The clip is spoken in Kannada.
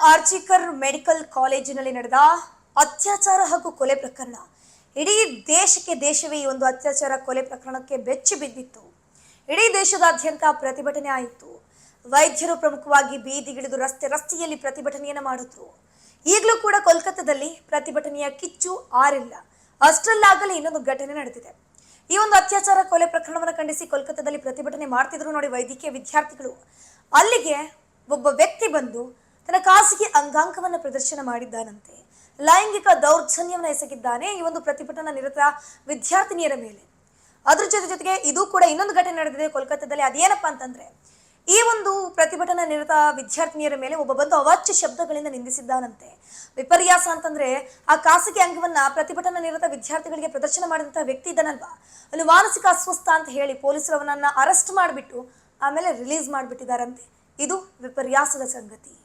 ಆರ್ಜಿಕರ್ ಮೆಡಿಕಲ್ ಕಾಲೇಜಿನಲ್ಲಿ ನಡೆದ ಅತ್ಯಾಚಾರ ಹಾಗೂ ಕೊಲೆ ಪ್ರಕರಣ ಇಡೀ ದೇಶವೇ ಈ ಒಂದು ಅತ್ಯಾಚಾರ ಕೊಲೆ ಪ್ರಕರಣಕ್ಕೆ ಬೆಚ್ಚಿ ಬಿದ್ದಿತ್ತು. ಇಡೀ ದೇಶದಾದ್ಯಂತ ಪ್ರತಿಭಟನೆ ಆಯಿತು. ವೈದ್ಯರು ಪ್ರಮುಖವಾಗಿ ಬೀದಿಗಿಳಿದು ರಸ್ತೆಯಲ್ಲಿ ಪ್ರತಿಭಟನೆಯನ್ನು ಮಾಡಿದ್ರು. ಈಗಲೂ ಕೂಡ ಕೋಲ್ಕತ್ತಾದಲ್ಲಿ ಪ್ರತಿಭಟನೆಯ ಕಿಚ್ಚು ಆರಿಲ್ಲ. ಅಷ್ಟರಲ್ಲಾಗಲೇ ಇನ್ನೊಂದು ಘಟನೆ ನಡೆದಿದೆ. ಈ ಒಂದು ಅತ್ಯಾಚಾರ ಕೊಲೆ ಪ್ರಕರಣವನ್ನು ಖಂಡಿಸಿ ಕೋಲ್ಕತ್ತಾದಲ್ಲಿ ಪ್ರತಿಭಟನೆ ಮಾಡ್ತಿದ್ರು ನೋಡಿ ವೈದ್ಯಕೀಯ ವಿದ್ಯಾರ್ಥಿಗಳು. ಅಲ್ಲಿಗೆ ಒಬ್ಬ ವ್ಯಕ್ತಿ ಬಂದು ತನ್ನ ಖಾಸಗಿ ಅಂಗಾಂಗವನ್ನು ಪ್ರದರ್ಶನ ಮಾಡಿದ್ದಾನಂತೆ. ಲೈಂಗಿಕ ದೌರ್ಜನ್ಯವನ್ನು ಎಸಗಿದ್ದಾನೆ ಈ ಒಂದು ಪ್ರತಿಭಟನಾ ನಿರತ ವಿದ್ಯಾರ್ಥಿನಿಯರ ಮೇಲೆ. ಅದ್ರ ಜೊತೆಗೆ ಇದು ಕೂಡ ಇನ್ನೊಂದು ಘಟನೆ ನಡೆದಿದೆ ಕೋಲ್ಕತ್ತಾದಲ್ಲಿ. ಅದೇನಪ್ಪ ಅಂತಂದ್ರೆ, ಈ ಒಂದು ಪ್ರತಿಭಟನಾ ನಿರತ ವಿದ್ಯಾರ್ಥಿನಿಯರ ಮೇಲೆ ಒಬ್ಬ ಬಂದು ಅವಾಚ್ಯ ಶಬ್ದಗಳಿಂದ ನಿಂದಿಸಿದ್ದಾನಂತೆ. ವಿಪರ್ಯಾಸ ಅಂತಂದ್ರೆ, ಆ ಖಾಸಗಿ ಅಂಗವನ್ನ ಪ್ರತಿಭಟನಾ ನಿರತ ವಿದ್ಯಾರ್ಥಿಗಳಿಗೆ ಪ್ರದರ್ಶನ ಮಾಡಿದಂತಹ ವ್ಯಕ್ತಿ ಇದ್ದಾನಲ್ವಾ, ಅವನು ಮಾನಸಿಕ ಅಸ್ವಸ್ಥ ಅಂತ ಹೇಳಿ ಪೊಲೀಸರು ಅವನನ್ನ ಅರೆಸ್ಟ್ ಮಾಡಿಬಿಟ್ಟು ಆಮೇಲೆ ರಿಲೀಸ್ ಮಾಡಿಬಿಟ್ಟಿದ್ದಾರಂತೆ. ಇದು ವಿಪರ್ಯಾಸದ ಸಂಗತಿ.